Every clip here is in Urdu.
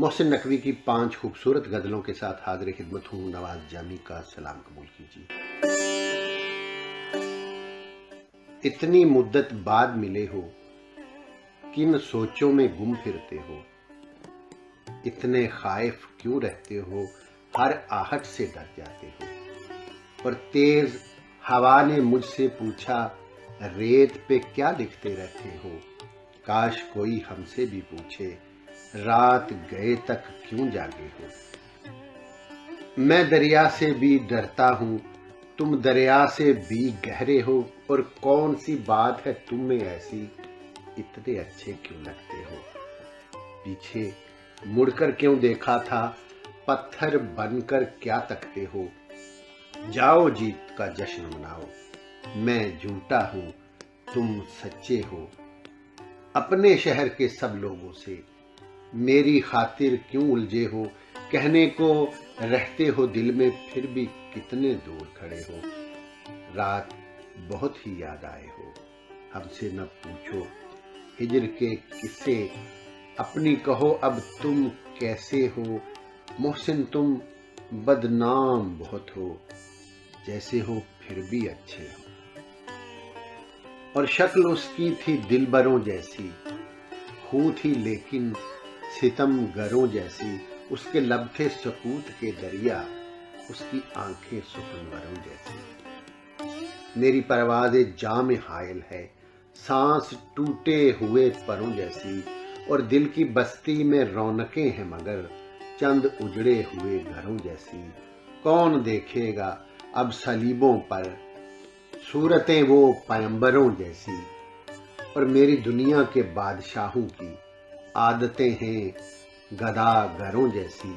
محسن نقوی کی 5 خوبصورت غزلوں کے ساتھ حاضر خدمت ہوں۔ نواز جامی کا سلام قبول کیجیے۔ اتنی مدت بعد ملے ہو، کن سوچوں میں گم پھرتے ہو، اتنے خائف کیوں رہتے ہو، ہر آہٹ سے ڈر جاتے ہو۔ اور تیز ہوا نے مجھ سے پوچھا، ریت پہ کیا لکھتے رہتے ہو، کاش کوئی ہم سے بھی پوچھے، رات گئے تک کیوں جاگے ہو۔ میں دریا سے بھی ڈرتا ہوں، تم دریا سے بھی گہرے ہو، اور کون سی بات ہے تم میں ایسی، اتنے اچھے کیوں لگتے ہو۔ پیچھے مڑ کر کیوں دیکھا تھا، پتھر بن کر کیا تکتے ہو۔ جاؤ جیت کا جشن مناؤ، میں جھوٹا ہوں تم سچے ہو۔ اپنے شہر کے سب لوگوں سے میری خاطر کیوں الجھے ہو، کہنے کو رہتے ہو دل میں، پھر بھی کتنے دور کھڑے ہو۔ رات بہت ہی یاد آئے ہو، ہم سے نہ پوچھو ہجر کے قصے، اپنی کہو اب تم کیسے ہو۔ محسن تم بدنام بہت ہو، جیسے ہو پھر بھی اچھے ہو۔ اور شکل اس کی تھی دلبروں جیسی، خو تھی لیکن ستم گروں جیسی، اس کے لب تھے سکوت کے دریا، اس کی آنکھیں سخنوروں جیسی۔ میری پرواز جام حائل ہے، سانس ٹوٹے ہوئے پروں جیسی، اور دل کی بستی میں رونقیں ہیں مگر چند اجڑے ہوئے گھروں جیسی۔ کون دیکھے گا اب صلیبوں پر صورتیں وہ پیمبروں جیسی، اور میری دنیا کے بادشاہوں کی عادتیں ہیں گدا گروں جیسی۔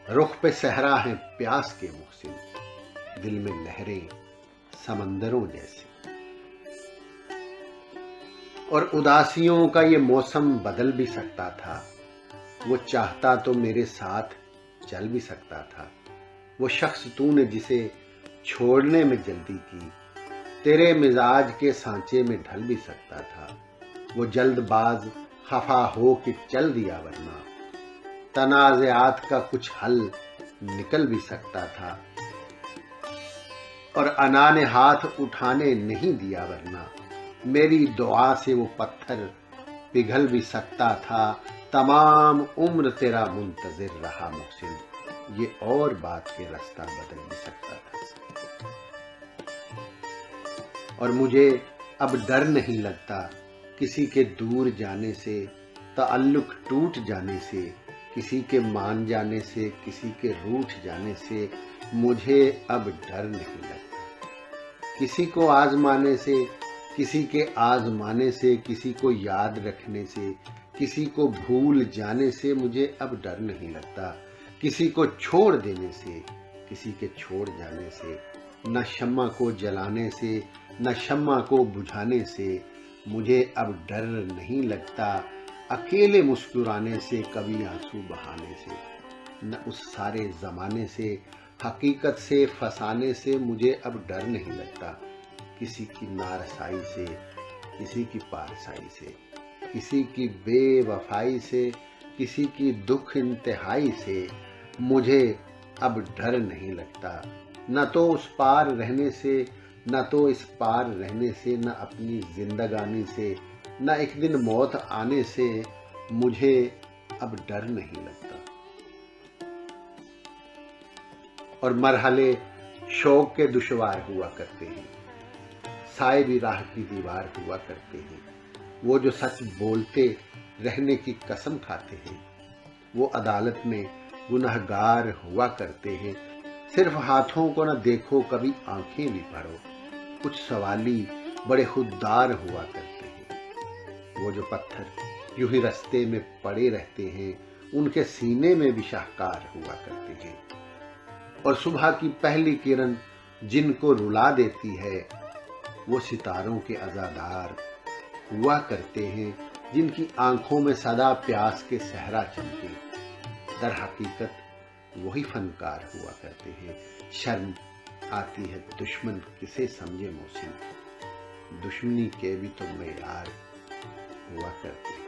رخ پہ صحرا ہے پیاس کے محسن، دل میں لہریں سمندروں جیسی۔ اور اداسیوں کا یہ موسم بدل بھی سکتا تھا، وہ چاہتا تو میرے ساتھ چل بھی سکتا تھا۔ وہ شخص تو نے جسے چھوڑنے میں جلدی کی، تیرے مزاج کے سانچے میں ڈھل بھی سکتا تھا۔ وہ جلد باز خفا ہو کے چل دیا، ورنہ تنازعات کا کچھ حل نکل بھی سکتا تھا۔ اور انا نے ہاتھ اٹھانے نہیں دیا، ورنہ میری دعا سے وہ پتھر پگھل بھی سکتا تھا۔ تمام عمر تیرا منتظر رہا محسن، یہ اور بات کے راستہ بدل بھی سکتا تھا۔ اور مجھے اب ڈر نہیں لگتا کسی کے دور جانے سے، تعلق ٹوٹ جانے سے، کسی کے مان جانے سے، کسی کے روٹھ جانے سے، مجھے اب ڈر نہیں لگتا۔ کسی کو آزمانے سے، کسی کے آزمانے سے، کسی کو یاد رکھنے سے، کسی کو بھول جانے سے مجھے اب ڈر نہیں لگتا۔ کسی کو چھوڑ دینے سے، کسی کے چھوڑ جانے سے، نہ شمع کو جلانے سے، نہ شمع کو بجھانے سے مجھے اب ڈر نہیں لگتا۔ اکیلے مسکرانے سے، کبھی آنسو بہانے سے، نہ اس سارے زمانے سے، حقیقت سے فسانے سے مجھے اب ڈر نہیں لگتا۔ کسی کی نارسائی سے، کسی کی پارسائی سے، کسی کی بے وفائی سے، کسی کی دکھ انتہائی سے مجھے اب ڈر نہیں لگتا۔ نہ تو اس پار رہنے سے، نہ تو اس پار رہنے سے، نہ اپنی زندگانی سے، نہ ایک دن موت آنے سے مجھے اب ڈر نہیں لگتا۔ اور مرحلے شوق کے دشوار ہوا کرتے ہیں، سائے بھی راہ کی دیوار ہوا کرتے ہیں۔ وہ جو سچ بولتے رہنے کی قسم کھاتے ہیں، وہ عدالت میں گنہگار ہوا کرتے ہیں۔ صرف ہاتھوں کو نہ دیکھو، کبھی آنکھیں بھی پڑھو، کچھ سوالی بڑے خوددار ہوا کرتے ہیں۔ وہ جو پتھر یوں ہی رستے میں پڑے رہتے ہیں، ان کے سینے میں بھی شاہکار ہوا کرتے ہیں۔ اور صبح کی پہلی کرن جن کو رلا دیتی ہے، وہ ستاروں کے عزادار ہوا کرتے ہیں، جن کی آنکھوں میں سدا پیاس کے صحرا چمکے۔ در حقیقت وہی فنکار ہوا کرتے ہیں۔ شرم آتی ہے دشمن کسے سمجھے محسن، دشمنی کے بھی تو معیار ہوا کرتے ہیں۔